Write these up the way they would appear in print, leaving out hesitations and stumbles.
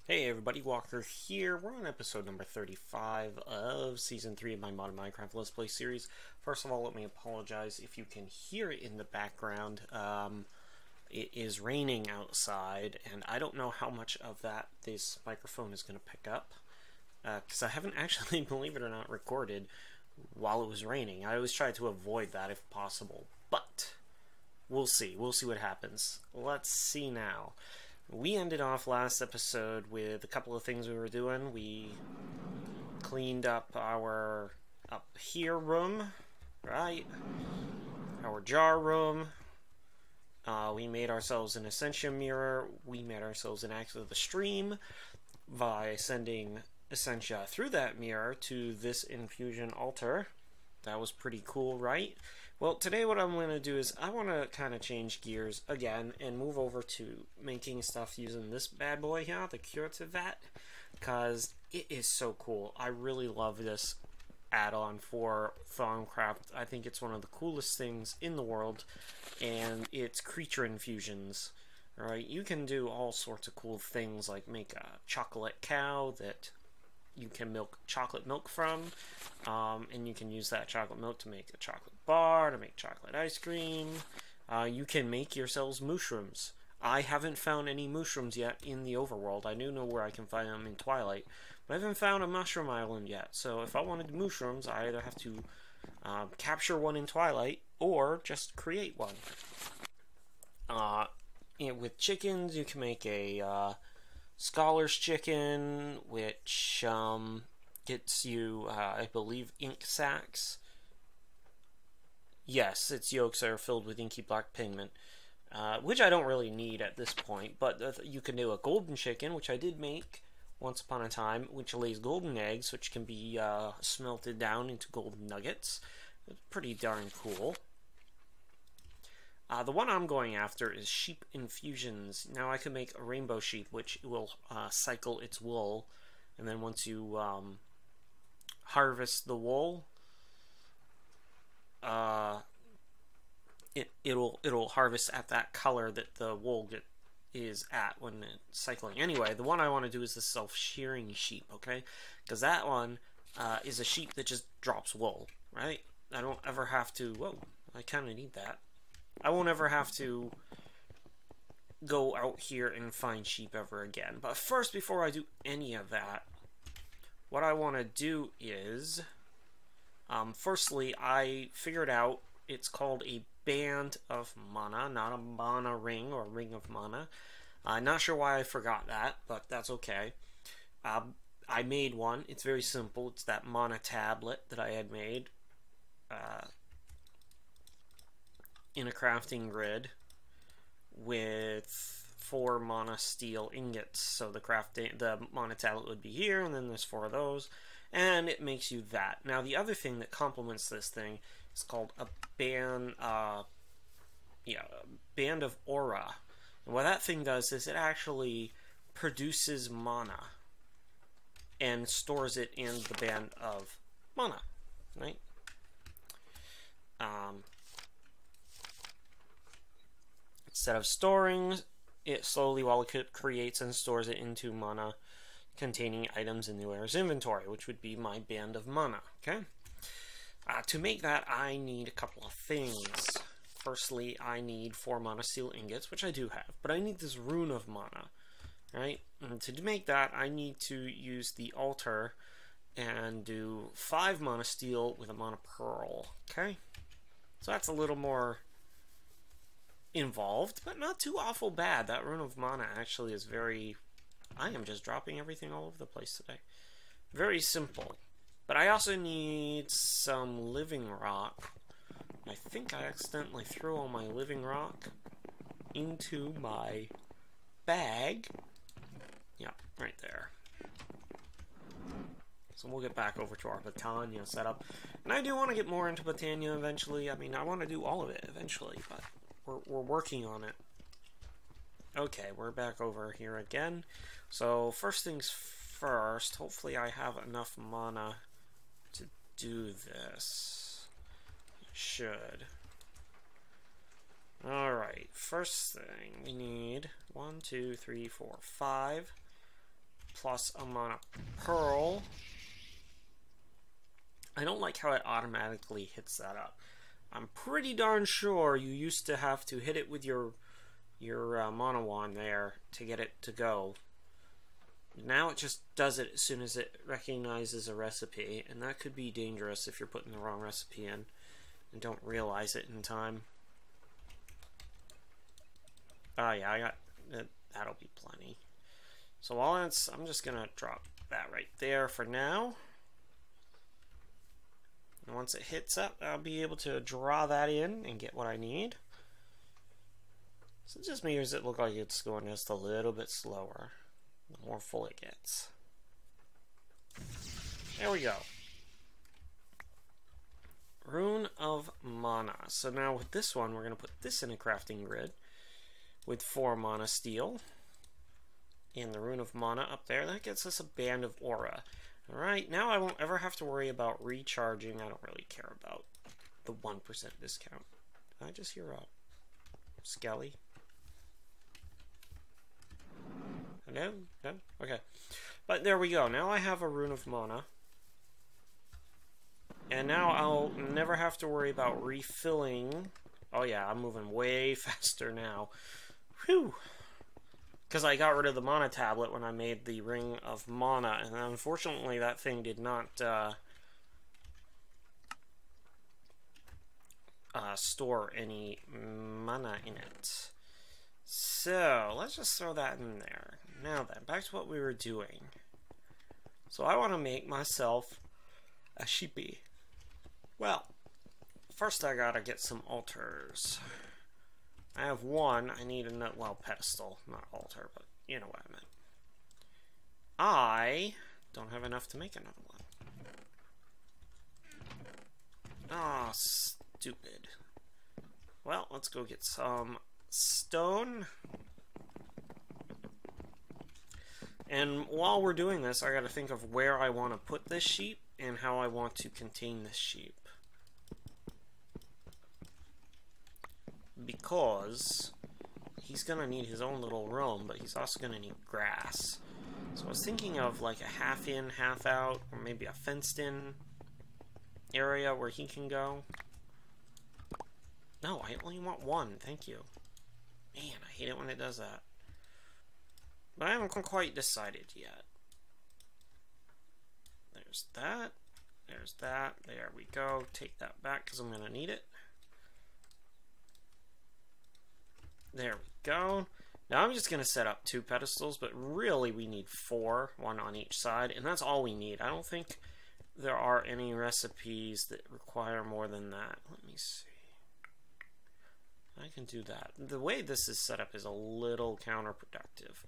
Hey everybody, Walker here. We're on episode number 35 of Season 3 of my Modern Minecraft Let's Play series. First of all, let me apologize if you can hear it in the background. It is raining outside, and I don't know how much of that this microphone is going to pick up. Because I haven't actually, believe it or not, recorded while it was raining. I always try to avoid that if possible. But, we'll see. We'll see what happens. Let's see now. We ended off last episode with a couple of things we were doing. We cleaned up our up here room, right? Our jar room. We made ourselves an Essentia mirror. We made ourselves an axe of the stream by sending Essentia through that mirror to this infusion altar. That was pretty cool, right? Well, today what I'm going to do is I want to kind of change gears again and move over to making stuff using this bad boy here, the curative vat, because it is so cool. I really love this add-on for Thaumcraft. I think it's one of the coolest things in the world, and it's creature infusions. Alright, you can do all sorts of cool things like make a chocolate cow that you can milk chocolate milk from, and you can use that chocolate milk to make a chocolate bar, to make chocolate ice cream. You can make yourselves mushrooms. I haven't found any mushrooms yet in the overworld. I do know where I can find them in Twilight, but I haven't found a mushroom island yet. So if I wanted mushrooms, I either have to capture one in Twilight or just create one. With chickens, you can make a Scholar's chicken, which gets you, I believe, ink sacs. Yes, its yolks are filled with inky black pigment, which I don't really need at this point, but you can do a golden chicken, which I did make once upon a time, which lays golden eggs, which can be smelted down into golden nuggets. It's pretty darn cool. The one I'm going after is sheep infusions. Now I can make a rainbow sheep, which will cycle its wool, and then once you harvest the wool, it'll harvest at that color that the wool is at when it's cycling. Anyway, the one I want to do is the self-shearing sheep, okay? Because that one is a sheep that just drops wool, right? I don't ever have to. Whoa, I kind of need that. I won't ever have to go out here and find sheep ever again. But first, before I do any of that, what I want to do is, firstly, I figured out it's called a band of mana, not a mana ring or ring of mana. I'm not sure why I forgot that, but that's okay. I made one. It's very simple. It's that mana tablet that I had made in a crafting grid with 4 mana steel ingots. So the mana tablet would be here, and then there's 4 of those, and it makes you that. Now the other thing that complements this thing is called a band, band of aura. And what that thing does is it actually produces mana and stores it in the band of mana, right? Instead of storing it slowly while it creates and stores it into mana containing items in the wearer's inventory, which would be my band of mana, okay? To make that, I need a couple of things. Firstly, I need 4 mana steel ingots, which I do have, but I need this rune of mana, right? And to make that, I need to use the altar and do 5 mana steel with a mana pearl, okay? So that's a little more involved, but not too awful bad. That rune of mana actually is very... I am just dropping everything all over the place today. Very simple. But I also need some living rock. I think I accidentally threw all my living rock into my bag. Yeah, right there. So we'll get back over to our Botania setup. And I do want to get more into Botania eventually. I mean, I want to do all of it eventually, but we're working on it. Okay, we're back over here again. So first things first, hopefully I have enough mana to do this. I should. Alright, first thing we need 1, 2, 3, 4, 5 plus a mana pearl. I don't like how it automatically hits that up. I'm pretty darn sure you used to have to hit it with your mana wand there to get it to go. Now it just does it as soon as it recognizes a recipe, and that could be dangerous if you're putting the wrong recipe in and don't realize it in time. Oh yeah, I got that. That'll be plenty. So while it's, I'm just gonna drop that right there for now. And once it hits up, I'll be able to draw that in and get what I need. So it just makes it look like it's going just a little bit slower, the more full it gets. There we go. Rune of Mana. So now with this one, we're going to put this in a crafting grid with 4 mana steel. And the Rune of Mana up there, that gets us a Band of Aura. Alright, now I won't ever have to worry about recharging. I don't really care about the 1% discount. Did I just hear a Skelly? No? No? Okay. But there we go. Now I have a Rune of Mana. And now I'll never have to worry about refilling. Oh yeah, I'm moving way faster now. Whew! Because I got rid of the mana tablet when I made the Ring of Mana, and unfortunately that thing did not store any mana in it. So let's just throw that in there. Now then, back to what we were doing. So I want to make myself a sheepy. Well, first I gotta get some altars. I have one. I need another, well, pedestal, not altar, but you know what I meant. I don't have enough to make another one. Ah, stupid. Well, let's go get some stone. And while we're doing this, I gotta think of where I want to put this sheep and how I want to contain this sheep. Because he's gonna need his own little roam, but he's also gonna need grass. So I was thinking of like a half in, half out, or maybe a fenced in area where he can go. No, I only want one, thank you. Man, I hate it when it does that. But I haven't quite decided yet. There's that. There's that. There we go. Take that back because I'm gonna need it. There we go. Now I'm just going to set up 2 pedestals, but really we need 4, 1 on each side, and that's all we need. I don't think there are any recipes that require more than that. Let me see. I can do that. The way this is set up is a little counterproductive.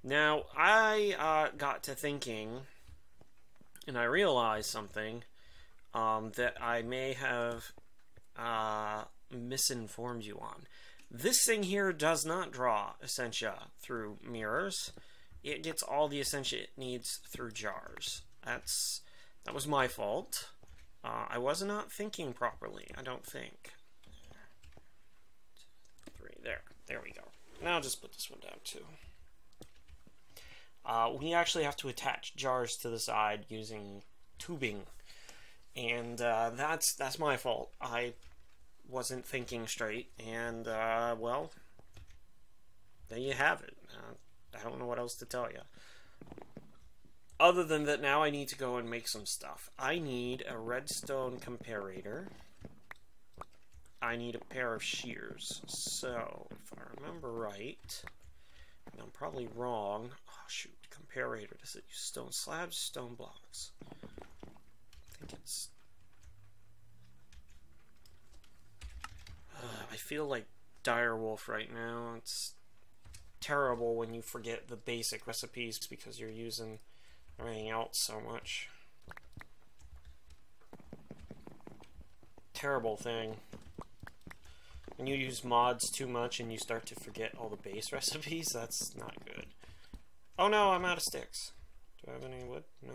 Now, I got to thinking, and I realized something that I may have misinformed you on. This thing here does not draw Essentia through mirrors. It gets all the Essentia it needs through jars. That was my fault. I was not thinking properly, I don't think. 3, there we go. Now I'll just put this one down too. We actually have to attach jars to the side using tubing, and that's my fault. I wasn't thinking straight, and well, there you have it. I don't know what else to tell you. Other than that, now I need to go and make some stuff. I need a redstone comparator. I need a pair of shears. So, if I remember right, and I'm probably wrong. Oh shoot, comparator. Does it use stone slabs, stone blocks? I think it's... I feel like Direwolf right now. It's terrible when you forget the basic recipes because you're using everything else so much. Terrible thing. When you use mods too much and you start to forget all the base recipes, that's not good. Oh no, I'm out of sticks. Do I have any wood? No?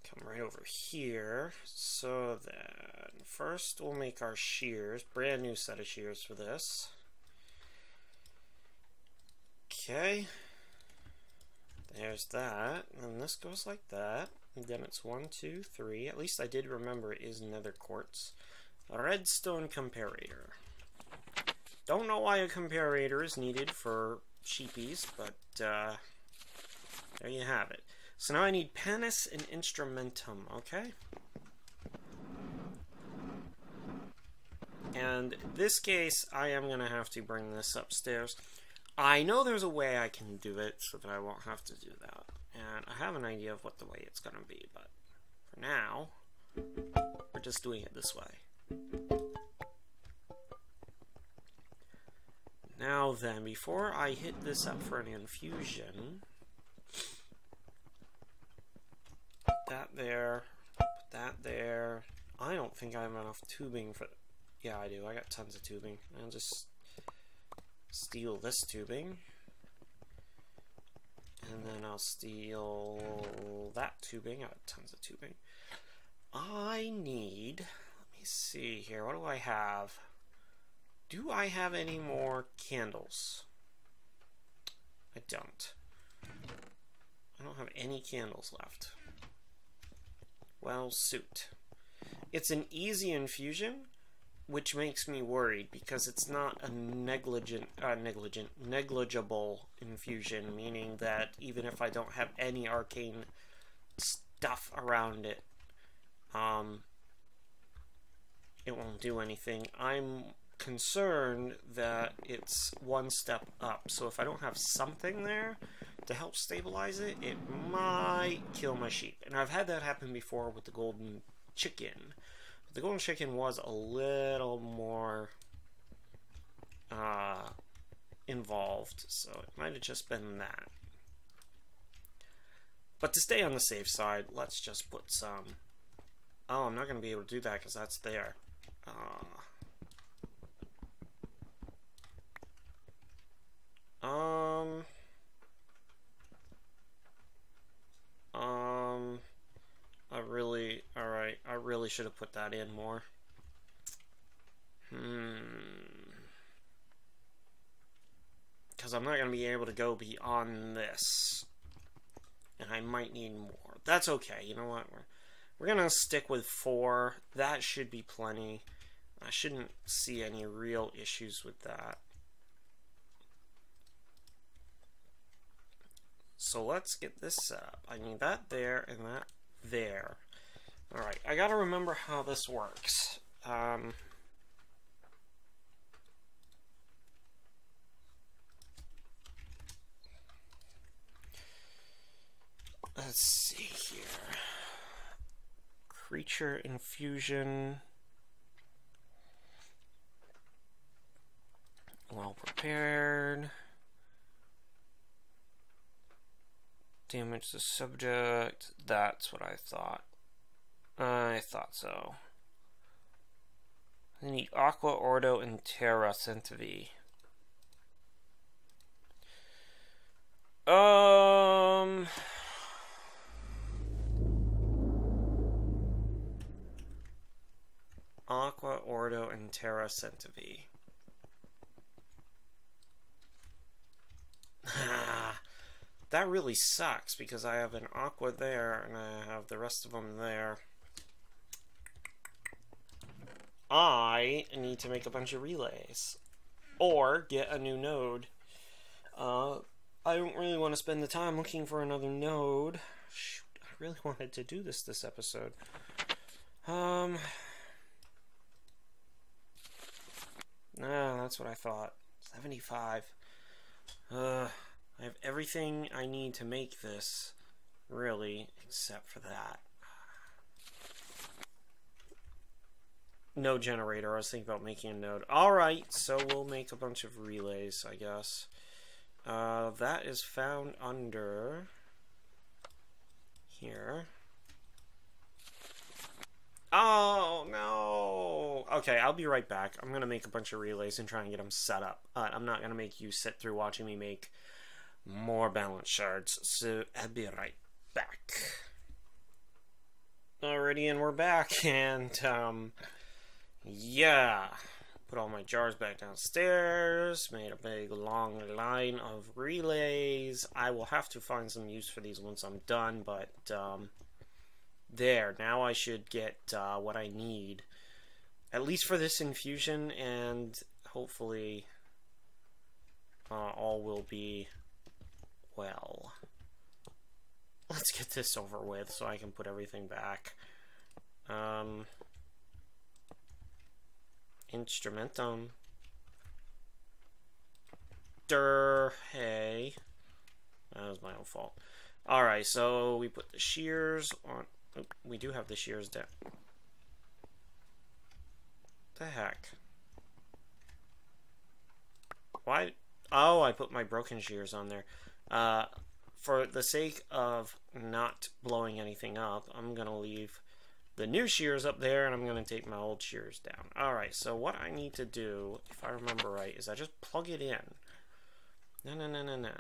Come right over here. So then, first we'll make our shears. Brand new set of shears for this. Okay. There's that. And this goes like that. And then it's 1, 2, 3. At least I did remember it is nether quartz. A redstone comparator. Don't know why a comparator is needed for sheepies, but there you have it. So now I need panis and instrumentum, okay? And in this case, I am going to have to bring this upstairs. I know there's a way I can do it so that I won't have to do that. And I have an idea of what the way it's going to be, but for now, we're just doing it this way. Now then, before I hit this up for an infusion, put that there, put that there. I don't think I have enough tubing for... Yeah, I do. I got tons of tubing. I'll just steal this tubing. And then I'll steal that tubing. I got tons of tubing. I need... Let me see here. What do I have? Do I have any more candles? I don't. I don't have any candles left. Well, suit. It's an easy infusion, which makes me worried because it's not a negligible infusion, meaning that even if I don't have any arcane stuff around it, it won't do anything. I'm concerned that it's one step up, so if I don't have something there to help stabilize it, it might kill my sheep. And I've had that happen before with the golden chicken. The golden chicken was a little more involved, so it might have just been that. But to stay on the safe side, let's just put some... Oh, I'm not going to be able to do that because that's there. I really should have put that in more. Because I'm not going to be able to go beyond this. And I might need more. That's okay. You know what? We're going to stick with 4. That should be plenty. I shouldn't see any real issues with that. So let's get this set up. I need that there and that there. Alright, I gotta remember how this works. Let's see here. Creature infusion. Well prepared. Damage the subject. That's what I thought. I thought so. I need Aqua, Ordo, and Terra Centivi. Aqua, Ordo, and Terra Centivi. That really sucks because I have an Aqua there and I have the rest of them there. I need to make a bunch of relays or get a new node. I don't really want to spend the time looking for another node. Shoot, I really wanted to do this episode. Nah, that's what I thought. 75. I have everything I need to make this, really, except for that. Node generator. I was thinking about making a node. Alright, so we'll make a bunch of relays, I guess. That is found under here. Oh, no! Okay, I'll be right back. I'm going to make a bunch of relays and try and get them set up. I'm not going to make you sit through watching me make more balance shards. So I'll be right back. Alrighty, and we're back, and, yeah. Put all my jars back downstairs, made a big long line of relays. I will have to find some use for these once I'm done, but, there. Now I should get, what I need. At least for this infusion, and hopefully, all will be well. Let's get this over with so I can put everything back. Instrumentum. Hey. That was my own fault. Alright, so we put the shears on. Oh, we do have the shears down. The heck? Why? Oh, I put my broken shears on there. For the sake of not blowing anything up, I'm going to leave the new shears up there, and I'm going to take my old shears down. Alright, so what I need to do, if I remember right, is I just plug it in. No.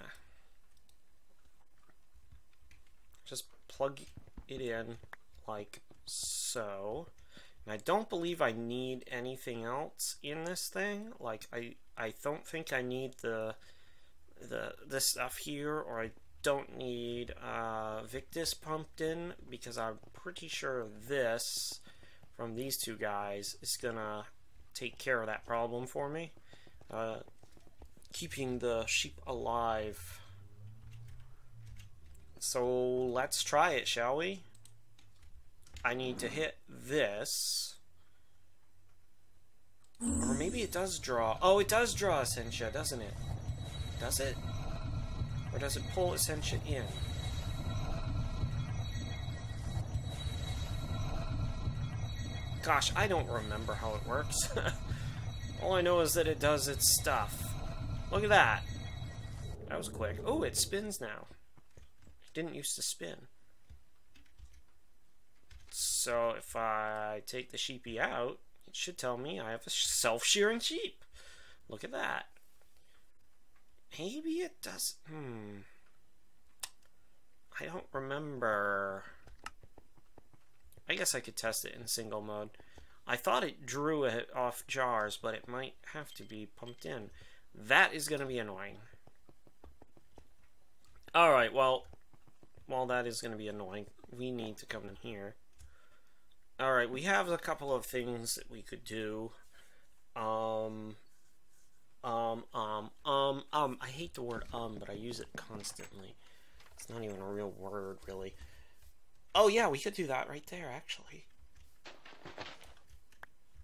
Just plug it in like so. And I don't believe I need anything else in this thing. Like, I don't think I need this stuff here, or I don't need Victus pumped in, because I'm pretty sure this from these two guys is gonna take care of that problem for me. Keeping the sheep alive. So let's try it, shall we? I need to hit this. Or maybe it does draw. Oh, it does draw Essentia, doesn't it? Does it? Or does it pull Essentia in? Gosh, I don't remember how it works. All I know is that it does its stuff. Look at that. That was quick. Oh, it spins now. It didn't used to spin. So if I take the sheepy out, it should tell me I have a self-shearing sheep. Look at that. Maybe it does. I don't remember. I guess I could test it in single mode. I thought it drew it off jars, but it might have to be pumped in. That is going to be annoying. Alright, well, while that is going to be annoying, we need to come in here. Alright, we have a couple of things that we could do. I hate the word but I use it constantly. It's not even a real word, really. Oh yeah, we could do that right there, actually.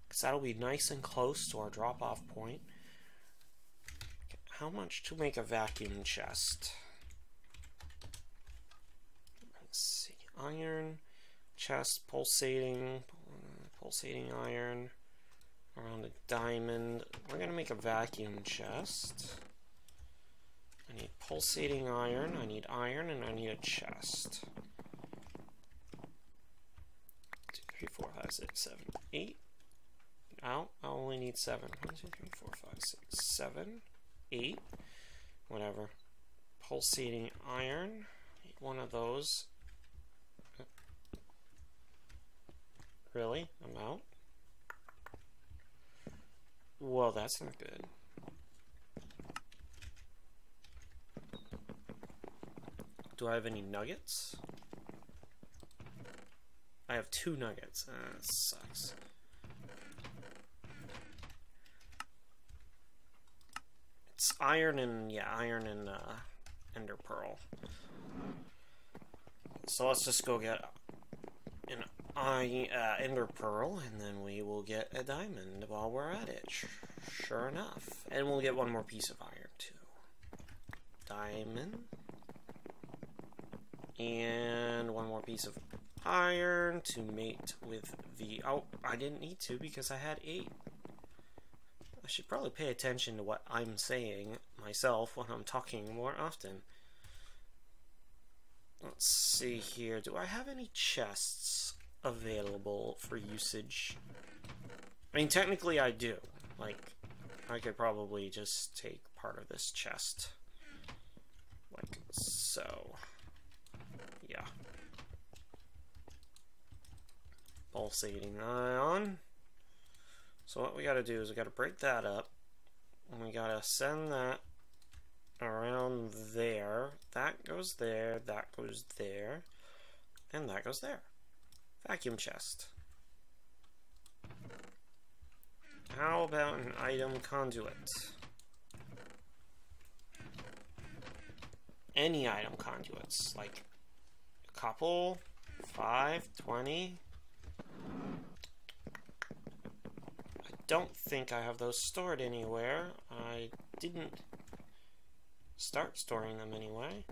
Because that'll be nice and close to our drop-off point. Okay, how much to make a vacuum chest? Let's see. Iron, chest, pulsating iron. Around a diamond. We're going to make a vacuum chest. I need pulsating iron, I need iron, and I need a chest. 2, 3, 4, 5, 6, 7, 8. Now, I only need 7. 1, 2, 3, 4, 5, 6, 7, 8. Whatever. Pulsating iron. Need one of those. Really? I'm out? Well, that's not good. Do I have any nuggets? I have 2 nuggets. That sucks. It's iron and, yeah, iron and ender pearl. So let's just go get an ender pearl, and then we will get a diamond while we're at it. Sure enough. And we'll get one more piece of iron, too. Diamond. And one more piece of iron to mate with the... Oh, I didn't need to because I had 8. I should probably pay attention to what I'm saying myself when I'm talking more often. Let's see here. Do I have any chests available for usage? I mean, technically I do. Like, I could probably just take part of this chest. Like so. Yeah. pulsating ion. So what we gotta do is we gotta break that up, and we gotta send that around there. That goes there, that goes there, and that goes there. Vacuum chest. How about an item conduit? Any item conduits, like a couple, 5, 20. I don't think I have those stored anywhere. I didn't start storing them anyway.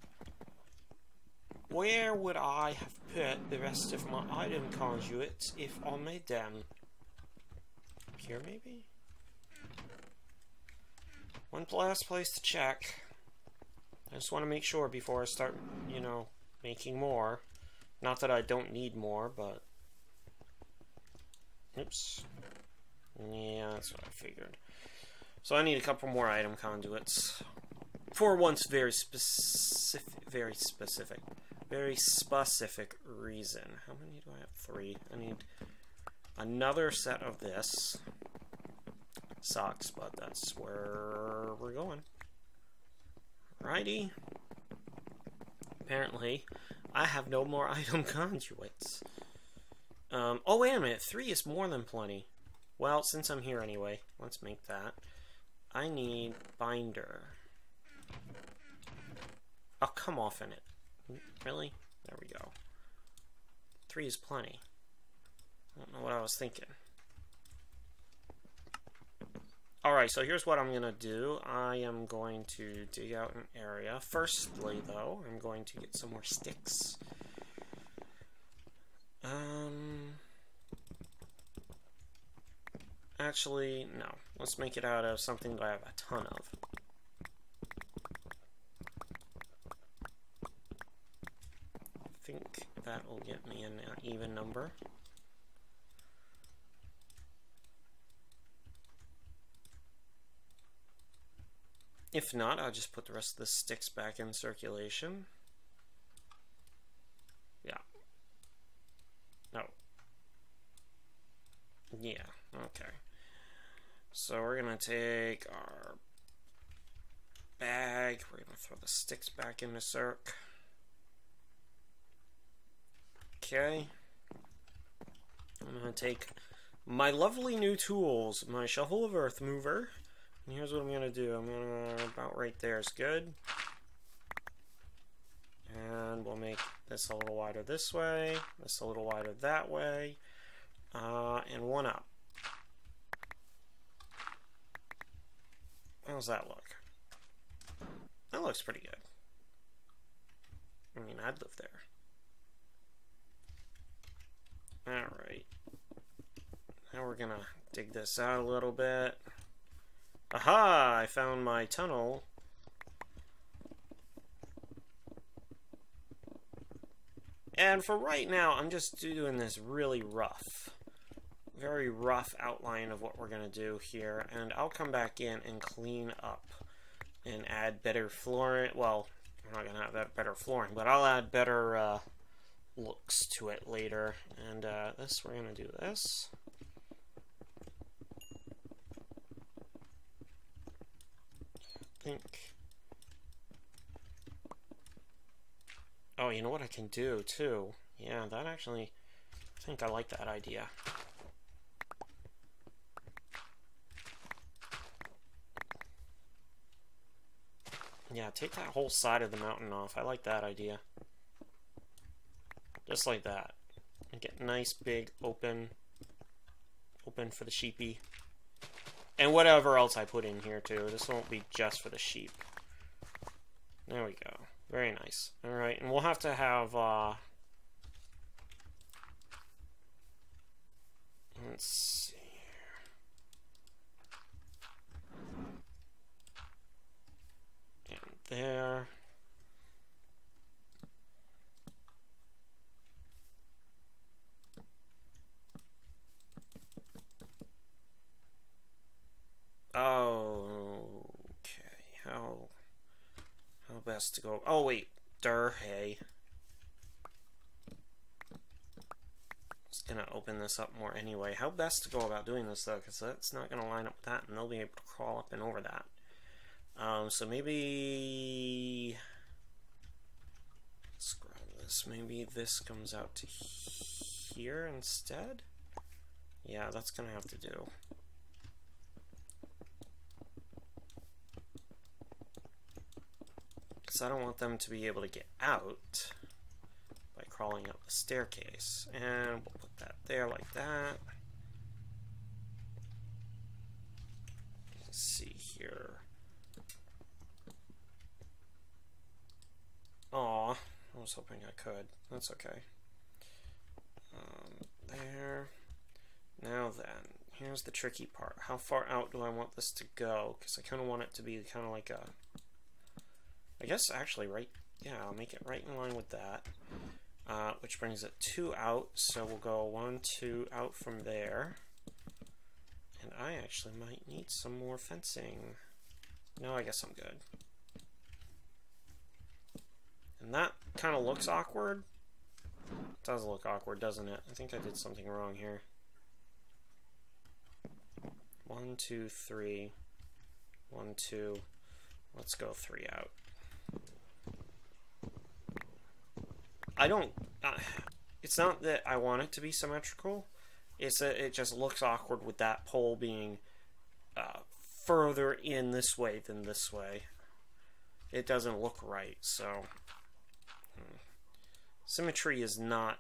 Where would I have put the rest of my item conduits if I made them? Here, maybe? One last place to check. I just want to make sure before I start, you know, making more. Not that I don't need more, but... Oops. Yeah, that's what I figured. So I need a couple more item conduits. For once, very specific reason. How many do I have? 3. I need another set of this. Sucks, but that's where we're going. Righty. Apparently, I have no more item conduits. Oh, wait a minute. 3 is more than plenty. Well, since I'm here anyway, let's make that. I need binder. Oh, come off in it. Really? There we go. 3 is plenty. I don't know what I was thinking. Alright, so here's what I'm going to do. I am going to dig out an area. Firstly, though, I'm going to get some more sticks. Actually, no. Let's make it out of something that I have a ton of. I think that will get me an even number. If not, I'll just put the rest of the sticks back in circulation. Yeah. No. Yeah, okay. So we're gonna take our bag, we're gonna throw the sticks back into circ. Okay. I'm gonna take my lovely new tools, my shovel of earth mover. And here's what I'm going to do. I'm going to, about right there is good. And we'll make this a little wider this way, this a little wider that way, and one up. How's that look? That looks pretty good. I mean, I'd live there. Alright. Now we're going to dig this out a little bit. Aha! I found my tunnel. And for right now, I'm just doing this really rough, very rough outline of what we're going to do here. And I'll come back in and clean up and add better flooring. Well, I'm not going to have that better flooring, but I'll add better looks to it later. And this, we're going to do this. Oh, you know what I can do too? Yeah, that actually, I think I like that idea. Yeah, take that whole side of the mountain off. I like that idea. Just like that. And get nice, big, open for the sheepy. And whatever else I put in here too. This won't be just for the sheep. There we go. Very nice. Alright, and we'll have to have, let's see here. And there. Oh, okay. How best to go? Oh wait, hey. Let's going to open this up more anyway. How best to go about doing this, though, because that's not going to line up with that, and they'll be able to crawl up and over that. So maybe... let's grab this. Maybe this comes out to here instead? Yeah, that's going to have to do. Because I don't want them to be able to get out by crawling up the staircase. And we'll put that there like that. Let's see here. Aw, I was hoping I could. That's okay. There. Now then, here's the tricky part. How far out do I want this to go? Because I kind of want it to be kind of like a... I guess actually right... yeah, I'll make it right in line with that. Which brings it 2 out, so we'll go 1, 2 out from there. And I actually might need some more fencing. No, I guess I'm good. And that kind of looks awkward. It does look awkward, doesn't it? I think I did something wrong here. 1, 2, 3. 1, 2. Let's go 3 out. I don't... it's not that I want it to be symmetrical. It's that it just looks awkward with that pole being further in this way than this way. It doesn't look right, so... Symmetry is not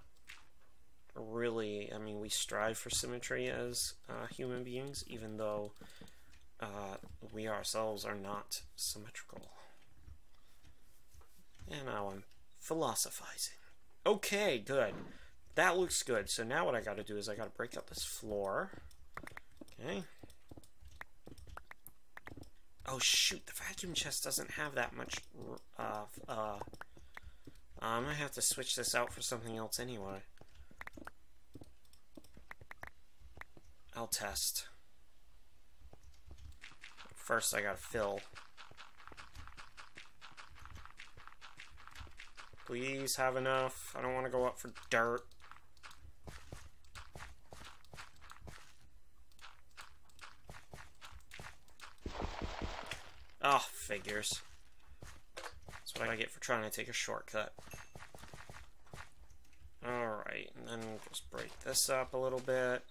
really... I mean, we strive for symmetry as human beings, even though we ourselves are not symmetrical. And now I'm philosophizing. Okay, good. That looks good. So now what I got to do is I got to break up this floor. Okay. Oh shoot, the vacuum chest doesn't have that much... I'm gonna have to switch this out for something else anyway. I'll test. First I gotta fill. Please have enough. I don't want to go up for dirt. Oh, figures. That's what I get for trying to take a shortcut. Alright, and then we'll just break this up a little bit.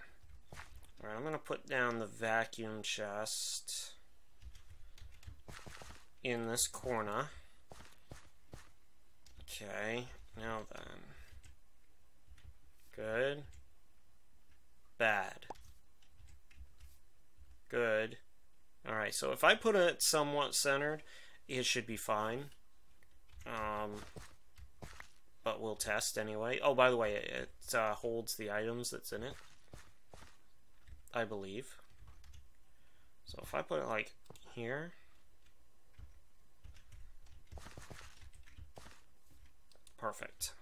Alright, I'm going to put down the vacuum chest in this corner. Okay, now then. Good. Bad. Good. Alright, so if I put it somewhat centered, it should be fine. But we'll test anyway. Oh, by the way, it holds the items that's in it, I believe. So if I put it like here. Perfect.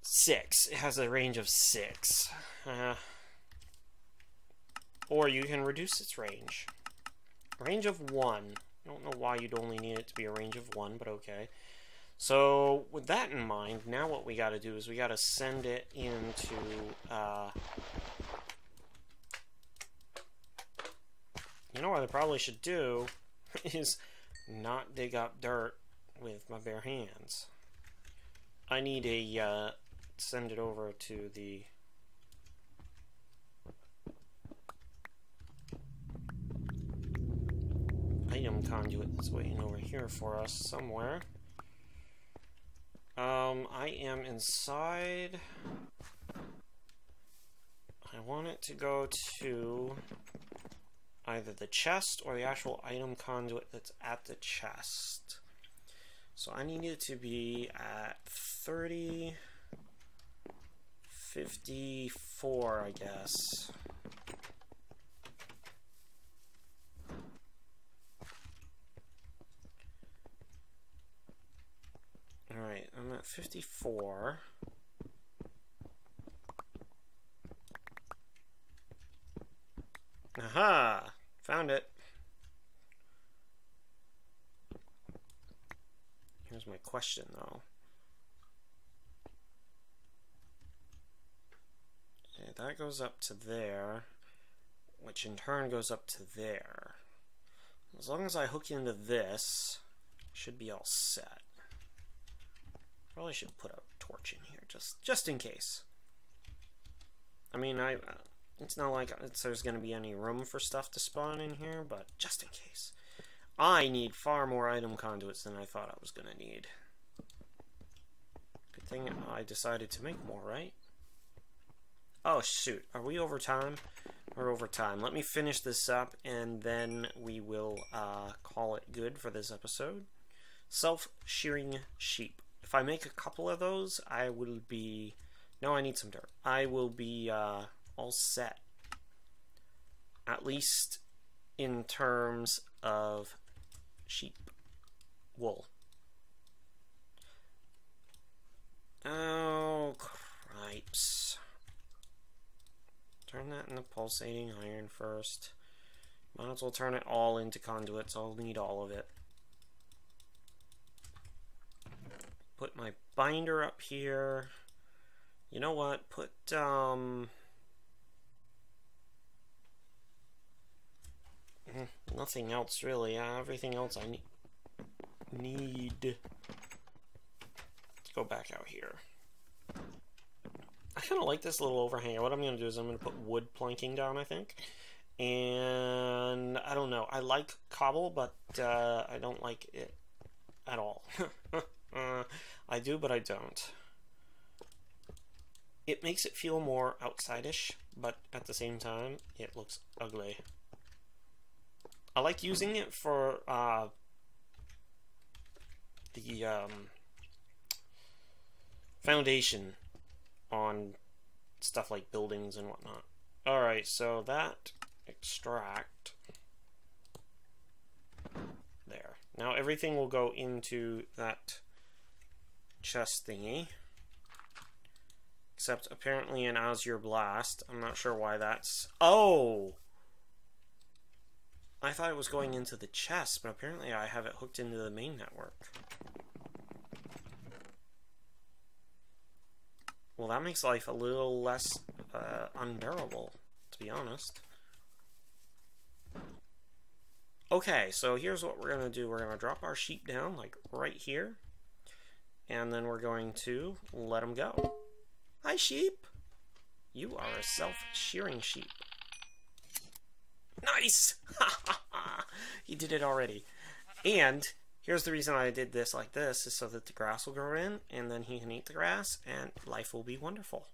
6. It has a range of 6. Or you can reduce its range. Range of 1. I don't know why you'd only need it to be a range of 1, but okay. So, with that in mind, now what we gotta do is we gotta send it into, you know what I probably should do is not dig up dirt with my bare hands. I need a, send it over to the... item conduit that's waiting over here for us somewhere. I am inside. I want it to go to either the chest or the actual item conduit that's at the chest. So I need it to be at 30, 54, I guess. Alright, I'm at 54. Aha! Found it. Here's my question, though. that goes up to there, which in turn goes up to there. As long as I hook into this, should be all set. Probably should put a torch in here, just in case. I mean, it's not like there's going to be any room for stuff to spawn in here, but just in case. I need far more item conduits than I thought I was going to need. Good thing I decided to make more, right? Oh, shoot. Are we over time? We're over time. Let me finish this up, and then we will call it good for this episode. Self-shearing sheep. If I make a couple of those, I will be... No, I need some dirt. I will be all set. At least in terms of sheep wool. Oh, cripes. Turn that into pulsating iron first. Might as well turn it all into conduits. I'll need all of it. Put my binder up here. You know what? Put, nothing else really. Everything else I need. Let's go back out here. I kind of like this little overhang. What I'm going to do is I'm going to put wood planking down, I think. And I don't know. I like cobble, but I don't like it at all. I do, but I don't. It makes it feel more outside-ish, but at the same time, it looks ugly. I like using it for the foundation on stuff like buildings and whatnot. Alright, so that extract there. Now everything will go into that chest thingy. Except apparently an Azure Blast. I'm not sure why that's... Oh! I thought it was going into the chest, but apparently I have it hooked into the main network. Well, that makes life a little less unbearable, to be honest. Okay, so here's what we're going to do. We're going to drop our sheep down, like right here. And then we're going to let them go. Hi, sheep! You are a self-shearing sheep. Nice! He did it already. And here's the reason I did this like this, is so that the grass will grow in, and then he can eat the grass, and life will be wonderful.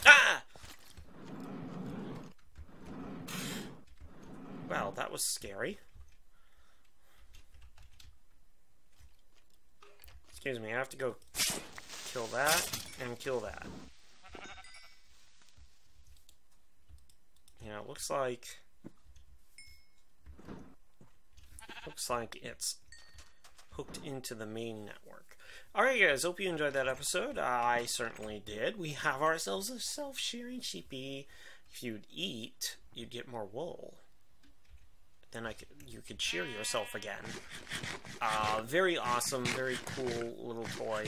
Ah! Well, that was scary. Excuse me, I have to go kill that and kill that. Yeah, it looks like it's hooked into the main network. Alright guys, hope you enjoyed that episode. I certainly did. We have ourselves a self-shearing sheepy. If you'd eat, you'd get more wool. Then you could shear yourself again. Very awesome, very cool little toy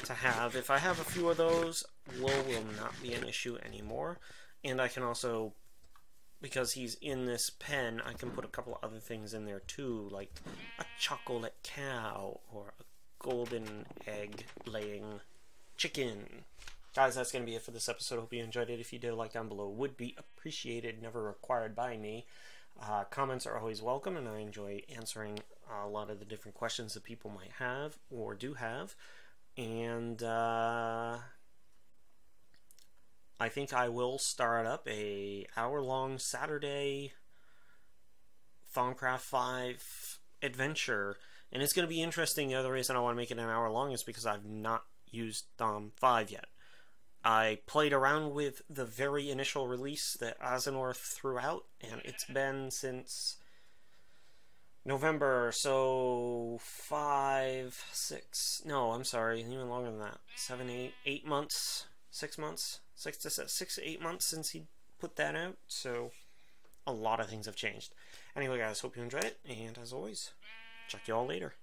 to have. If I have a few of those, wool will not be an issue anymore. And I can also, because he's in this pen, I can put a couple of other things in there too, like a chocolate cow or a golden egg laying chicken. Guys, that's going to be it for this episode. Hope you enjoyed it. If you did, a like down below would be appreciated, never required by me. Comments are always welcome, and I enjoy answering a lot of the different questions that people might have or do have. And I think I will start up a hour-long Saturday Thaumcraft 5 adventure, and it's going to be interesting. The other reason I want to make it an hour long is because I've not used Thaum 5 yet. I played around with the very initial release that Azenorth threw out, and it's been since November, so 5, 6, no, I'm sorry, even longer than that, 7, 8 months, 6 months, 6 to 8 months since he put that out, so a lot of things have changed. Anyway guys, hope you enjoyed it, and as always, check you all later.